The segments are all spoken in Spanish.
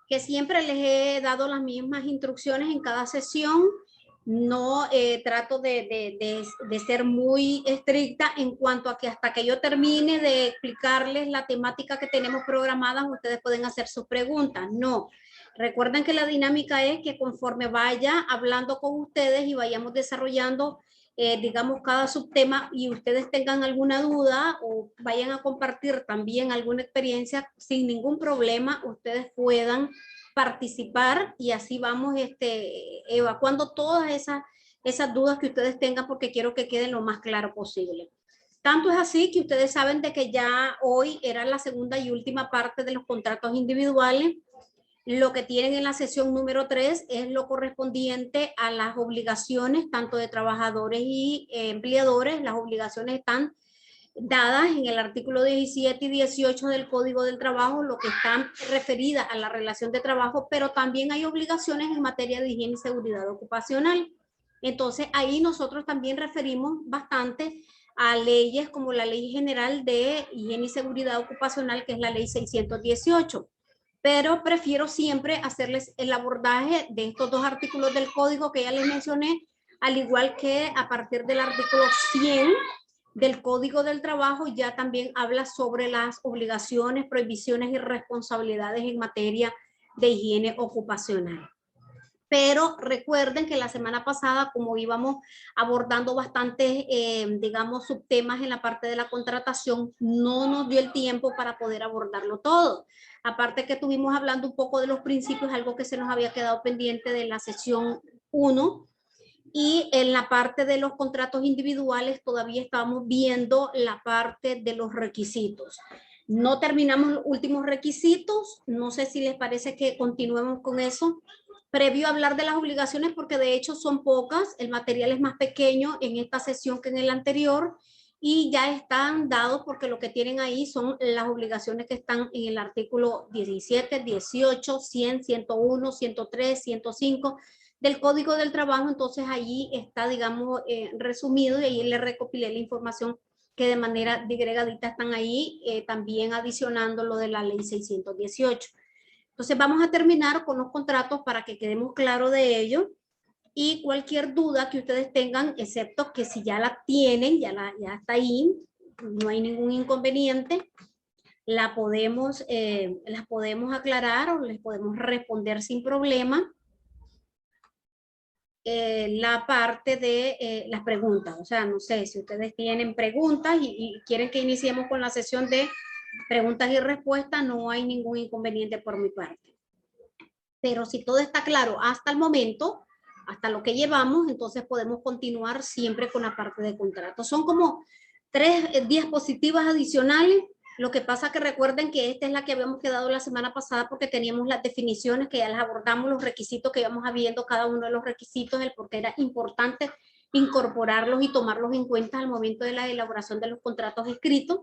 que siempre les he dado las mismas instrucciones en cada sesión. No trato de ser muy estricta en cuanto a que hasta que yo termine de explicarles la temática que tenemos programada, ustedes pueden hacer sus preguntas. No. Recuerden que la dinámica es que conforme vaya hablando con ustedes y vayamos desarrollando, digamos, cada subtema y ustedes tengan alguna duda o vayan a compartir también alguna experiencia, sin ningún problema, ustedes puedan participar y así vamos evacuando todas esas dudas que ustedes tengan, porque quiero que queden lo más claro posible. Tanto es así que ustedes saben de que ya hoy era la segunda y última parte de los contratos individuales. Lo que tienen en la sesión número 3 es lo correspondiente a las obligaciones tanto de trabajadores y empleadores. Las obligaciones están dadas en el artículo 17 y 18 del Código del Trabajo, lo que están referidas a la relación de trabajo, pero también hay obligaciones en materia de higiene y seguridad ocupacional. Entonces, ahí nosotros también referimos bastante a leyes como la Ley General de Higiene y Seguridad Ocupacional, que es la Ley 618. Pero prefiero siempre hacerles el abordaje de estos dos artículos del Código que ya les mencioné, al igual que a partir del artículo 100 del Código del Trabajo ya también habla sobre las obligaciones, prohibiciones y responsabilidades en materia de higiene ocupacional. Pero recuerden que la semana pasada, como íbamos abordando bastantes, digamos, subtemas en la parte de la contratación, no nos dio el tiempo para poder abordarlo todo. Aparte que estuvimos hablando un poco de los principios, algo que se nos había quedado pendiente de la sesión 1, y en la parte de los contratos individuales todavía estábamos viendo la parte de los requisitos. No terminamos los últimos requisitos, no sé si les parece que continuemos con eso. Previo a hablar de las obligaciones, porque de hecho son pocas, el material es más pequeño en esta sesión que en el anterior, y ya están dados porque lo que tienen ahí son las obligaciones que están en el artículo 17, 18, 100, 101, 103, 105 del Código del Trabajo. Entonces allí está, digamos, resumido, y ahí le recopilé la información que de manera digregadita están ahí, también adicionando lo de la ley 618. Entonces vamos a terminar con los contratos para que quedemos claros de ello, y cualquier duda que ustedes tengan, excepto que si ya la tienen, ya está ahí, no hay ningún inconveniente, las podemos aclarar o les podemos responder sin problema. La parte de las preguntas, o sea, no sé si ustedes tienen preguntas y quieren que iniciemos con la sesión de preguntas y respuestas, no hay ningún inconveniente por mi parte. Pero si todo está claro hasta el momento, hasta lo que llevamos, entonces podemos continuar siempre con la parte de contrato. Son como 3 diapositivas adicionales. Lo que pasa que recuerden que esta es la que habíamos quedado la semana pasada, porque teníamos las definiciones que ya las abordamos, los requisitos que íbamos viendo, cada uno de los requisitos, el por qué era importante incorporarlos y tomarlos en cuenta al momento de la elaboración de los contratos escritos.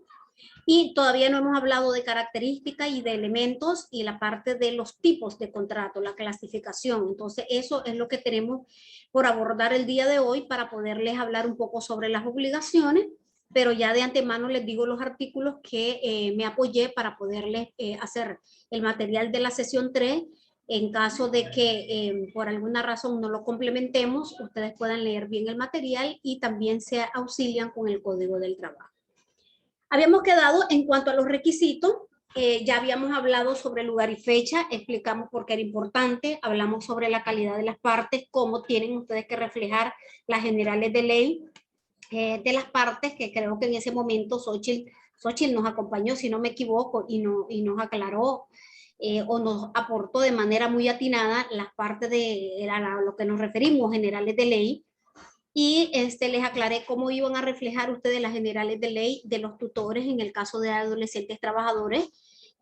Y todavía no hemos hablado de características y de elementos y la parte de los tipos de contrato, la clasificación. Entonces eso es lo que tenemos por abordar el día de hoy para poderles hablar un poco sobre las obligaciones, pero ya de antemano les digo los artículos que me apoyé para poderles hacer el material de la sesión 3. En caso de que por alguna razón no lo complementemos, ustedes puedan leer bien el material y también se auxilian con el Código del Trabajo. Habíamos quedado en cuanto a los requisitos, ya habíamos hablado sobre lugar y fecha, explicamos por qué era importante, hablamos sobre la calidad de las partes, cómo tienen ustedes que reflejar las generales de ley de las partes, que creo que en ese momento Xochitl nos acompañó, si no me equivoco, y nos aclaró o nos aportó de manera muy atinada las partes de lo que nos referimos, generales de ley. Y les aclaré cómo iban a reflejar ustedes las generales de ley de los tutores en el caso de adolescentes trabajadores,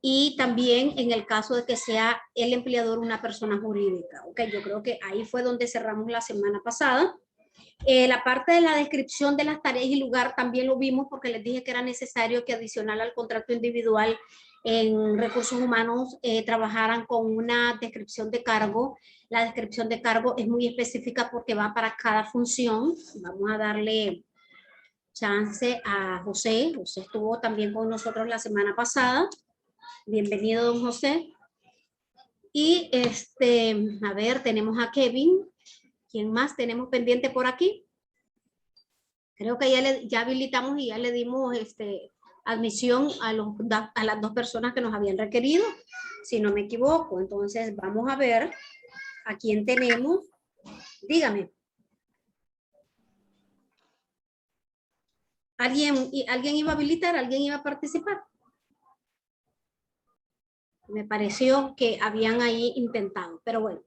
y también en el caso de que sea el empleador una persona jurídica. Okay, yo creo que ahí fue donde cerramos la semana pasada. La parte de la descripción de las tareas y lugar también lo vimos, porque les dije que era necesario que adicional al contrato individual en recursos humanos trabajaran con una descripción de cargo. La descripción de cargo es muy específica porque va para cada función. Vamos a darle chance a José. José estuvo también con nosotros la semana pasada. Bienvenido, don José. Y a ver, tenemos a Kevin. ¿Quién más tenemos pendiente por aquí? Creo que ya habilitamos y ya le dimos admisión a las 2 personas que nos habían requerido, si no me equivoco. Entonces vamos a ver a quién tenemos. Dígame. ¿Alguien iba a habilitar? ¿Alguien iba a participar? Me pareció que habían ahí intentado, pero bueno.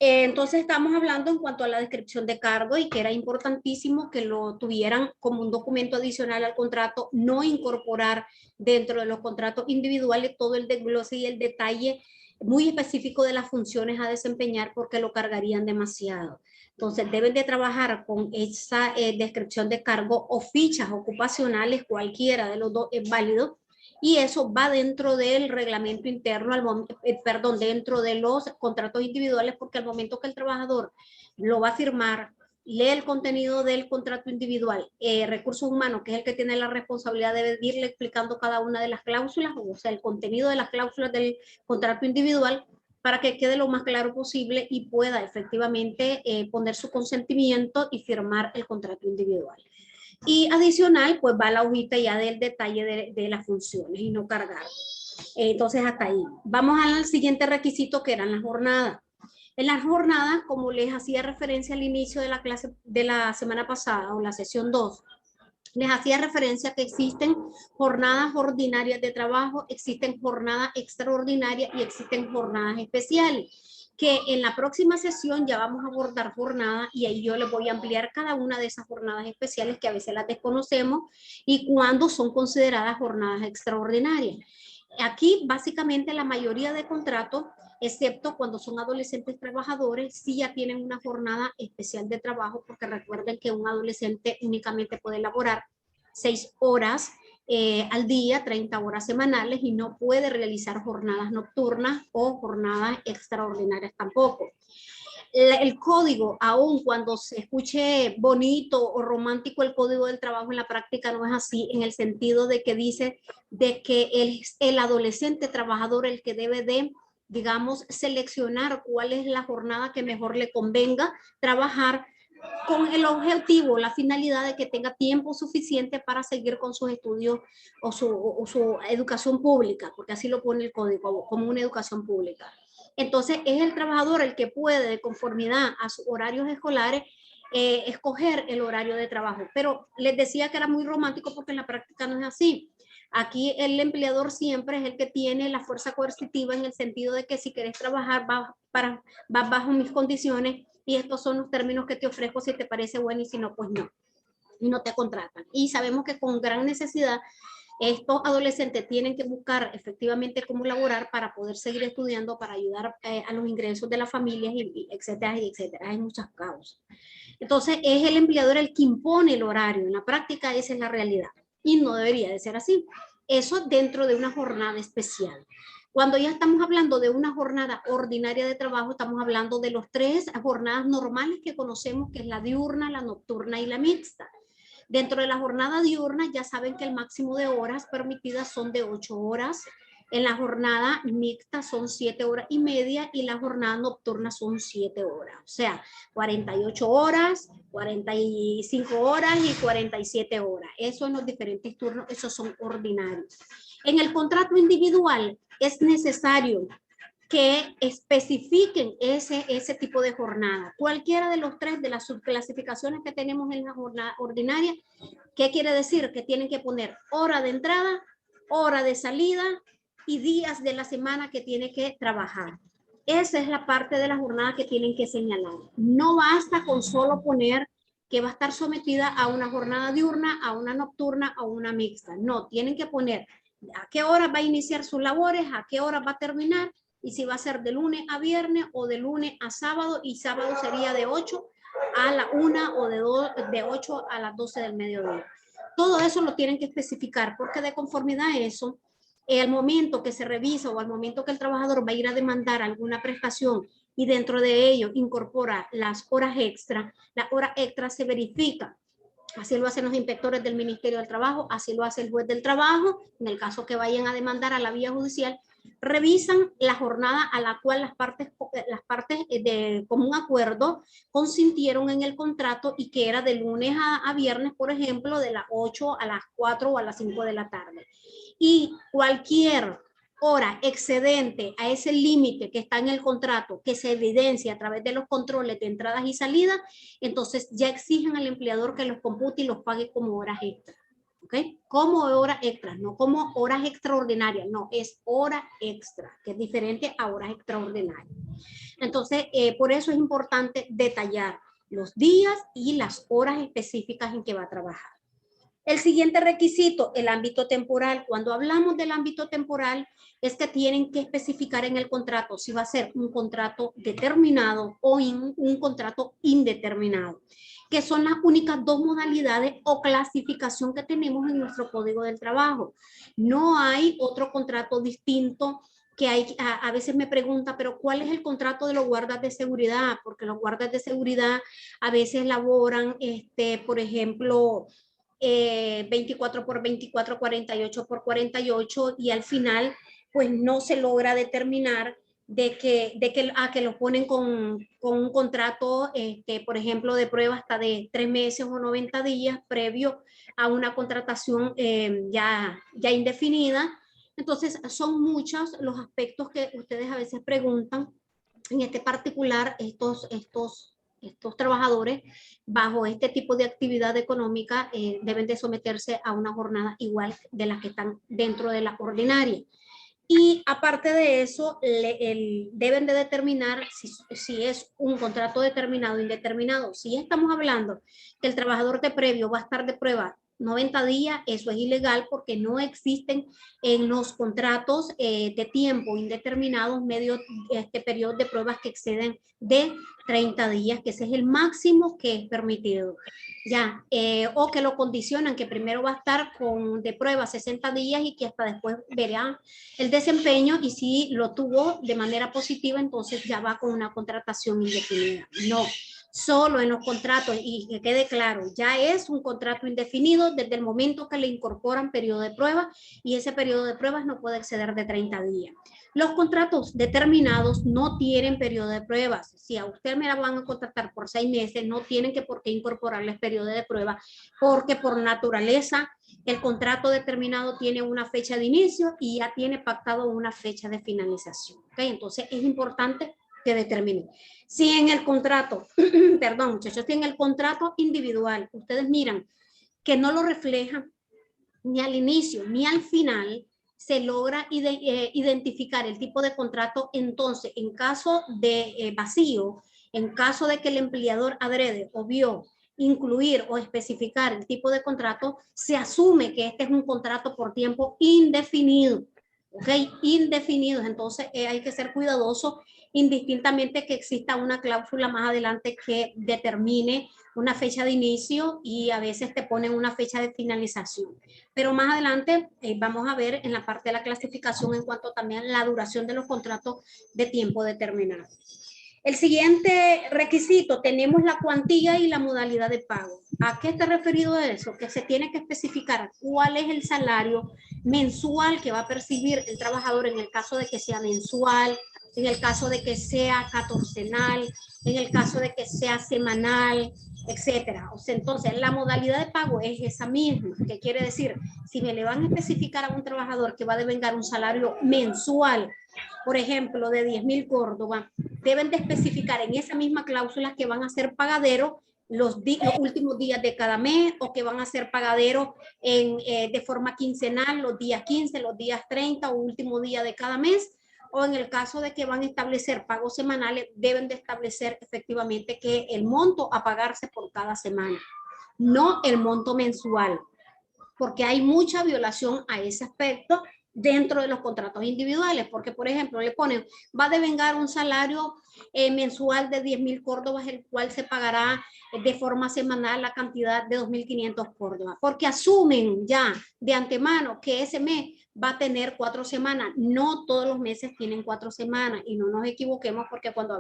Entonces estamos hablando en cuanto a la descripción de cargo y que era importantísimo que lo tuvieran como un documento adicional al contrato, no incorporar dentro de los contratos individuales todo el desglose y el detalle muy específico de las funciones a desempeñar porque lo cargarían demasiado. Entonces deben de trabajar con esa descripción de cargo o fichas ocupacionales, cualquiera de los dos es válido, y eso va dentro del reglamento interno, perdón, dentro de los contratos individuales, porque al momento que el trabajador lo va a firmar, lee el contenido del contrato individual, recursos humanos, que es el que tiene la responsabilidad de irle explicando cada una de las cláusulas, o sea, el contenido de las cláusulas del contrato individual, para que quede lo más claro posible y pueda efectivamente poner su consentimiento y firmar el contrato individual. Y adicional, pues va la hojita ya del detalle de las funciones y no cargar. Entonces, hasta ahí. Vamos al siguiente requisito, que eran las jornadas. En las jornadas, como les hacía referencia al inicio de la clase de la semana pasada, o la sesión 2, les hacía referencia que existen jornadas ordinarias de trabajo, existen jornadas extraordinarias y existen jornadas especiales, que en la próxima sesión ya vamos a abordar jornadas y ahí yo les voy a ampliar cada una de esas jornadas especiales que a veces las desconocemos y cuándo son consideradas jornadas extraordinarias. Aquí básicamente la mayoría de contratos, excepto cuando son adolescentes trabajadores, sí ya tienen una jornada especial de trabajo, porque recuerden que un adolescente únicamente puede elaborar 6 horas al día, 30 horas semanales, y no puede realizar jornadas nocturnas o jornadas extraordinarias tampoco. El código, aun cuando se escuche bonito o romántico el código del trabajo, en la práctica no es así, en el sentido de que dice de que el adolescente trabajador el que debe de, digamos, seleccionar cuál es la jornada que mejor le convenga trabajar, con el objetivo, la finalidad de que tenga tiempo suficiente para seguir con sus estudios o su educación pública, porque así lo pone el código, como una educación pública. Entonces es el trabajador el que puede, de conformidad a sus horarios escolares, escoger el horario de trabajo. Pero les decía que era muy romántico porque en la práctica no es así. Aquí el empleador siempre es el que tiene la fuerza coercitiva, en el sentido de que si quieres trabajar, vas bajo mis condiciones y estos son los términos que te ofrezco, si te parece bueno, y si no, pues no. Y no te contratan. Y sabemos que con gran necesidad estos adolescentes tienen que buscar efectivamente cómo laborar para poder seguir estudiando, para ayudar a los ingresos de las familias, y etcétera, y etcétera. Hay muchas causas. Entonces, es el empleador el que impone el horario. En la práctica, esa es la realidad. Y no debería de ser así. Eso dentro de una jornada especial. Cuando ya estamos hablando de una jornada ordinaria de trabajo, estamos hablando de los 3 jornadas normales que conocemos, que es la diurna, la nocturna y la mixta. Dentro de la jornada diurna ya saben que el máximo de horas permitidas son de 8 horas. En la jornada mixta son 7 horas y media y la jornada nocturna son 7 horas. O sea, 48 horas, 45 horas y 47 horas. Eso en los diferentes turnos, esos son ordinarios. En el contrato individual es necesario que especifiquen ese tipo de jornada. Cualquiera de los 3 de las subclasificaciones que tenemos en la jornada ordinaria, ¿qué quiere decir? Que tienen que poner hora de entrada, hora de salida y días de la semana que tiene que trabajar. Esa es la parte de la jornada que tienen que señalar. No basta con solo poner que va a estar sometida a una jornada diurna, a una nocturna o una mixta. No, tienen que poner a qué hora va a iniciar sus labores, a qué hora va a terminar, y si va a ser de lunes a viernes o de lunes a sábado, y sábado sería de 8 a la 1 o de 8 a las 12 del mediodía. Todo eso lo tienen que especificar, porque de conformidad a eso, al momento que se revisa o al momento que el trabajador va a ir a demandar alguna prestación y dentro de ello incorpora las horas extra, la hora extra se verifica. Así lo hacen los inspectores del Ministerio del Trabajo, así lo hace el juez del trabajo, en el caso que vayan a demandar a la vía judicial, revisan la jornada a la cual las partes de común acuerdo consintieron en el contrato y que era de lunes a viernes, por ejemplo, de las 8 a las 4 o a las 5 de la tarde. Y cualquier hora excedente a ese límite que está en el contrato, que se evidencia a través de los controles de entradas y salidas, entonces ya exigen al empleador que los compute y los pague como horas extras. ¿Okay? Como horas extras, no como horas extraordinarias, no, es hora extra, que es diferente a horas extraordinarias. Entonces, por eso es importante detallar los días y las horas específicas en que va a trabajar. El siguiente requisito, el ámbito temporal. Cuando hablamos del ámbito temporal, es que tienen que especificar en el contrato si va a ser un contrato determinado o un contrato indeterminado, que son las únicas dos modalidades o clasificación que tenemos en nuestro Código del Trabajo. No hay otro contrato distinto que hay. A veces me pregunta, pero ¿cuál es el contrato de los guardas de seguridad? Porque los guardas de seguridad a veces laboran, por ejemplo, 24 por 24, 48 por 48, y al final pues no se logra determinar que lo ponen con un contrato, por ejemplo, de prueba hasta de 3 meses o 90 días previo a una contratación ya indefinida. Entonces son muchos los aspectos que ustedes a veces preguntan. En este particular, estos trabajadores bajo este tipo de actividad económica deben de someterse a una jornada igual de las que están dentro de la ordinaria. Y aparte de eso, deben de determinar si es un contrato determinado o indeterminado. Si estamos hablando que el trabajador de previo va a estar de prueba 90 días, eso es ilegal porque no existen en los contratos de tiempo indeterminados periodos de pruebas que exceden de 30 días, que ese es el máximo que es permitido. Ya, o que lo condicionan, que primero va a estar de prueba 60 días y que hasta después verá el desempeño, y si lo tuvo de manera positiva, entonces ya va con una contratación indefinida. No, solo en los contratos, y que quede claro, ya es un contrato indefinido desde el momento que le incorporan periodo de prueba, y ese periodo de pruebas no puede exceder de 30 días. Los contratos determinados no tienen periodo de pruebas. Si a usted me la van a contratar por 6 meses, no tienen por qué incorporarles periodo de prueba, porque por naturaleza el contrato determinado tiene una fecha de inicio y ya tiene pactado una fecha de finalización. ¿Okay? Entonces es importante que determinen. Si en el contrato, perdón muchachos, si en el contrato individual ustedes miran que no lo refleja ni al inicio ni al final, se logra identificar el tipo de contrato, entonces en caso de vacío, en caso de que el empleador adrede o vio incluir o especificar el tipo de contrato, se asume que este es un contrato por tiempo indefinido. ¿Ok? Indefinidos. Entonces hay que ser cuidadoso, indistintamente que exista una cláusula más adelante que determine una fecha de inicio y a veces te ponen una fecha de finalización. Pero más adelante vamos a ver en la parte de la clasificación en cuanto también a la duración de los contratos de tiempo determinado. El siguiente requisito, tenemos la cuantía y la modalidad de pago. ¿A qué está referido eso? Que se tiene que especificar cuál es el salario mensual que va a percibir el trabajador en el caso de que sea mensual, en el caso de que sea catorcenal, en el caso de que sea semanal, etcétera. O sea, entonces la modalidad de pago es esa misma, que quiere decir, si me le van a especificar a un trabajador que va a devengar un salario mensual, por ejemplo, de 10,000 Córdoba, deben de especificar en esa misma cláusula que van a ser pagaderos los últimos días de cada mes, o que van a ser pagaderos de forma quincenal, los días 15, los días 30 o último día de cada mes, o en el caso de que van a establecer pagos semanales, deben de establecer efectivamente que el monto a pagarse por cada semana, no el monto mensual, porque hay mucha violación a ese aspecto dentro de los contratos individuales, porque por ejemplo le ponen, va a devengar un salario mensual de 10,000 Córdobas, el cual se pagará de forma semanal la cantidad de 2,500 Córdobas, porque asumen ya de antemano que ese mes va a tener 4 semanas. No todos los meses tienen 4 semanas, y no nos equivoquemos, porque cuando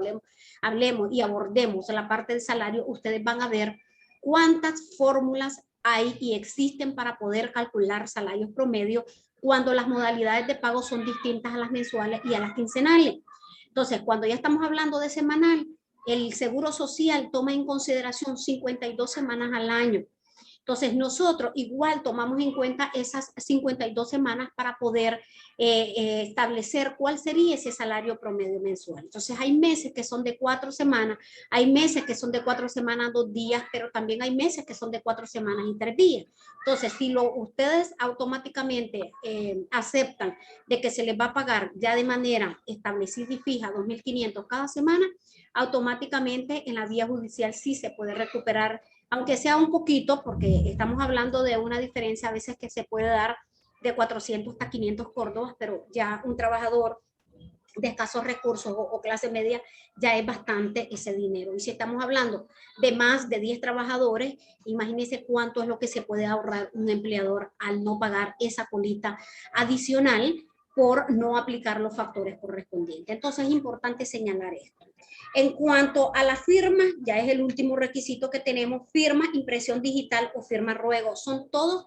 hablemos y abordemos la parte del salario, ustedes van a ver cuántas fórmulas hay y existen para poder calcular salarios promedio cuando las modalidades de pago son distintas a las mensuales y a las quincenales. Entonces, cuando ya estamos hablando de semanal, el Seguro Social toma en consideración 52 semanas al año. Entonces, nosotros igual tomamos en cuenta esas 52 semanas para poder establecer cuál sería ese salario promedio mensual. Entonces, hay meses que son de 4 semanas, hay meses que son de 4 semanas, 2 días, pero también hay meses que son de 4 semanas y 3 días. Entonces, si ustedes automáticamente aceptan de que se les va a pagar ya de manera establecida y fija 2.500 cada semana, automáticamente en la vía judicial sí se puede recuperar, aunque sea un poquito, porque estamos hablando de una diferencia a veces que se puede dar de 400 hasta 500 córdobas, pero ya un trabajador de escasos recursos o clase media ya es bastante ese dinero. Y si estamos hablando de más de 10 trabajadores, imagínense cuánto es lo que se puede ahorrar un empleador al no pagar esa colita adicional por no aplicar los factores correspondientes. Entonces es importante señalar esto. En cuanto a la firma, ya es el último requisito que tenemos: firma, impresión digital o firma ruego. Son todos,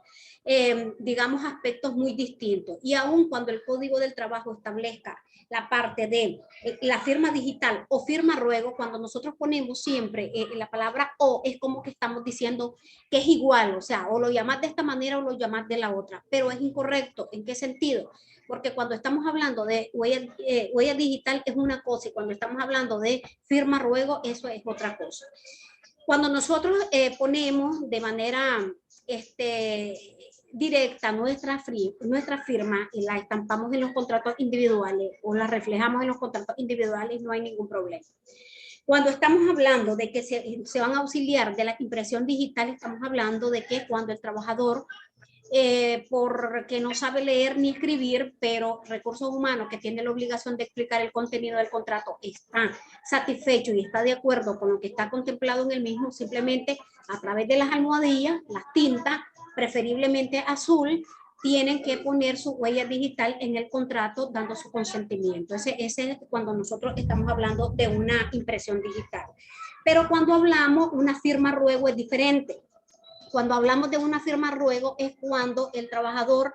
digamos, aspectos muy distintos. Y aun cuando el Código del Trabajo establezca la parte de la firma digital o firma ruego, cuando nosotros ponemos siempre la palabra o, es como que estamos diciendo que es igual, o sea, o lo llamas de esta manera o lo llamas de la otra, pero es incorrecto. ¿En qué sentido? Porque cuando estamos hablando de huella digital es una cosa y cuando estamos hablando de firma ruego, eso es otra cosa. Cuando nosotros ponemos de manera directa nuestra firma y la estampamos en los contratos individuales o la reflejamos en los contratos individuales, no hay ningún problema. Cuando estamos hablando de que se van a auxiliar de la impresión digital, estamos hablando de que cuando el trabajador porque no sabe leer ni escribir, pero recursos humanos que tiene la obligación de explicar el contenido del contrato está satisfecho y está de acuerdo con lo que está contemplado en el mismo, simplemente a través de las almohadillas, las tintas, preferiblemente azul, tienen que poner su huella digital en el contrato dando su consentimiento. Ese es cuando nosotros estamos hablando de una impresión digital. Pero cuando hablamos una firma ruego es diferente. Cuando hablamos de una firma ruego es cuando el trabajador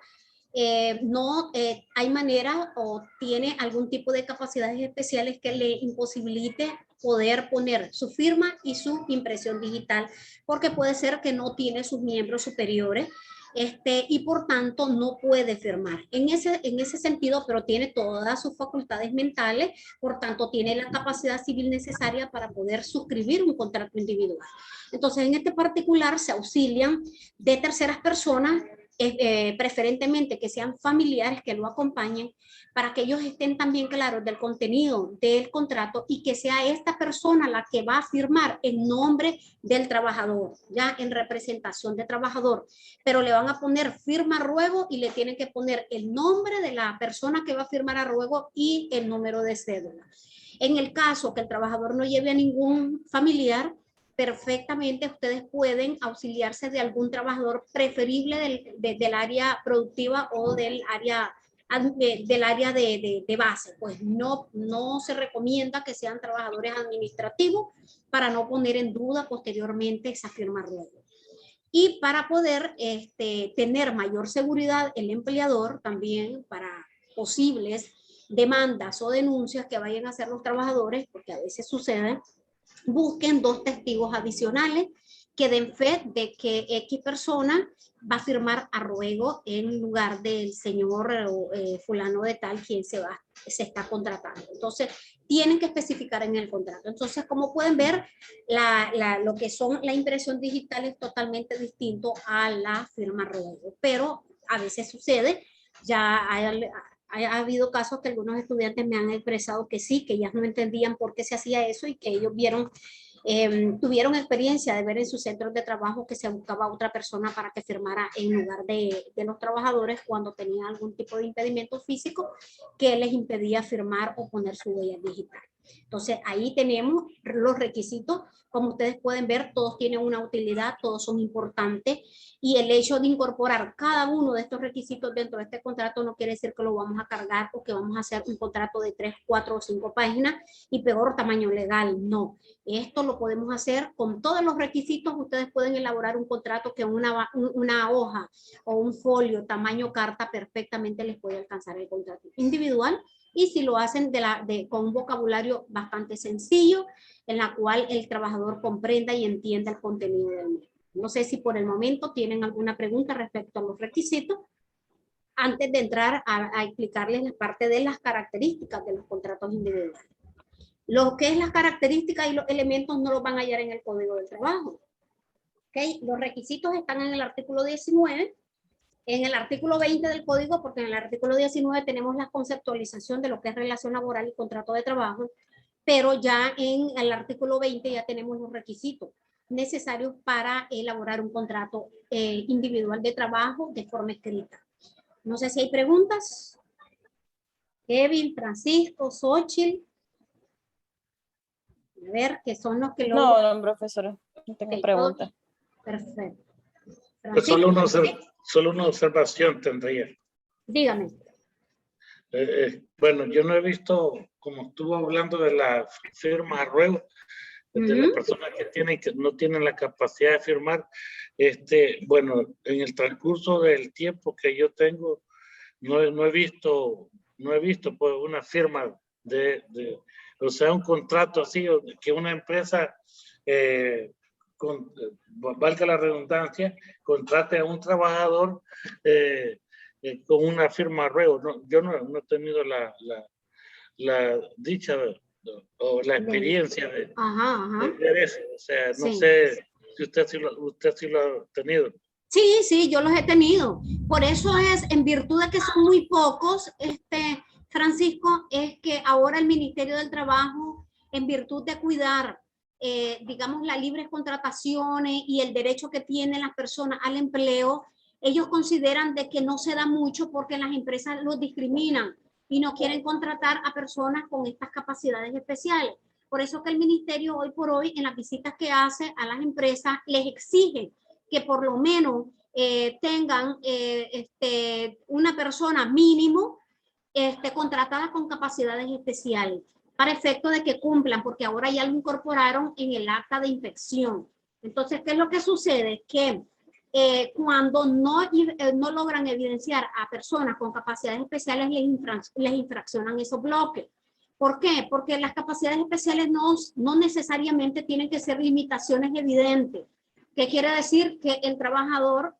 no hay manera o tiene algún tipo de capacidades especiales que le imposibilite poder poner su firma y su impresión digital, porque puede ser que no tiene sus miembros superiores y por tanto no puede firmar. En ese sentido, pero tiene todas sus facultades mentales, por tanto tiene la capacidad civil necesaria para poder suscribir un contrato individual. Entonces, en este particular se auxilian de terceras personas, preferentemente que sean familiares que lo acompañen, para que ellos estén también claros del contenido del contrato y que sea esta persona la que va a firmar en nombre del trabajador, ya en representación del trabajador, pero le van a poner firma ruego y le tienen que poner el nombre de la persona que va a firmar a ruego y el número de cédula. En el caso que el trabajador no lleve a ningún familiar, perfectamente ustedes pueden auxiliarse de algún trabajador preferible del área productiva o del área de base. Pues no se recomienda que sean trabajadores administrativos para no poner en duda posteriormente esa firma ruego. Y para poder tener mayor seguridad el empleador también para posibles demandas o denuncias que vayan a hacer los trabajadores, porque a veces sucede, busquen 2 testigos adicionales que den fe de que X persona va a firmar a ruego en lugar del señor fulano de tal quien se está contratando. Entonces, tienen que especificar en el contrato. Entonces, como pueden ver, lo que son la impresión digital es totalmente distinto a la firma a ruego, pero a veces sucede, ya ha habido casos que algunos estudiantes me han expresado que sí, que ya no entendían por qué se hacía eso y que ellos tuvieron experiencia de ver en sus centros de trabajo que se buscaba otra persona para que firmara en lugar de los trabajadores cuando tenían algún tipo de impedimento físico que les impedía firmar o poner su huella digital. Entonces, ahí tenemos los requisitos. Como ustedes pueden ver, todos tienen una utilidad, todos son importantes. Y el hecho de incorporar cada uno de estos requisitos dentro de este contrato no quiere decir que lo vamos a cargar o que vamos a hacer un contrato de 3, 4 o 5 páginas y peor tamaño legal. No, esto lo podemos hacer con todos los requisitos. Ustedes pueden elaborar un contrato que una hoja o un folio tamaño carta perfectamente les puede alcanzar el contrato individual. Y si lo hacen con un vocabulario bastante sencillo, en la cual el trabajador comprenda y entienda el contenido del mismo. No sé si por el momento tienen alguna pregunta respecto a los requisitos, antes de entrar a explicarles la parte de las características de los contratos individuales. Lo que es las características y los elementos no los van a hallar en el Código del Trabajo. ¿Okay? Los requisitos están en el artículo 19, en el artículo 20 del Código, porque en el artículo 19 tenemos la conceptualización de lo que es relación laboral y contrato de trabajo, pero ya en el artículo 20 ya tenemos los requisitos necesarios para elaborar un contrato individual de trabajo de forma escrita. No sé si hay preguntas. Kevin, Francisco, Xochitl. A ver, ¿qué son los que lo... No, profesora, no tengo preguntas. Perfecto. Pues solo una observación tendría. Dígame. Bueno, yo no he visto, como estuvo hablando de la firma a ruego, de las personas que no tienen la capacidad de firmar, bueno, en el transcurso del tiempo que yo tengo, no he visto pues una firma o sea, un contrato así, que una empresa, valga la redundancia, contrate a un trabajador con una firma a ruego. No, yo no he tenido la dicha o la experiencia de ver eso. O sea, no sé si usted sí lo ha tenido. Sí, yo los he tenido. Por eso es, en virtud de que son muy pocos, Francisco, es que ahora el Ministerio del Trabajo, en virtud de cuidar, digamos, las libres contrataciones y el derecho que tienen las personas al empleo, ellos consideran de que no se da mucho porque las empresas los discriminan y no quieren contratar a personas con estas capacidades especiales. Por eso que el Ministerio hoy por hoy, en las visitas que hace a las empresas, les exige que por lo menos tengan una persona mínimo contratada con capacidades especiales para efecto de que cumplan, porque ahora ya lo incorporaron en el acta de inspección. Entonces, ¿qué es lo que sucede? Que cuando no logran evidenciar a personas con capacidades especiales, les infraccionan esos bloques. ¿Por qué? Porque las capacidades especiales no necesariamente tienen que ser limitaciones evidentes. ¿Qué quiere decir? Que el trabajador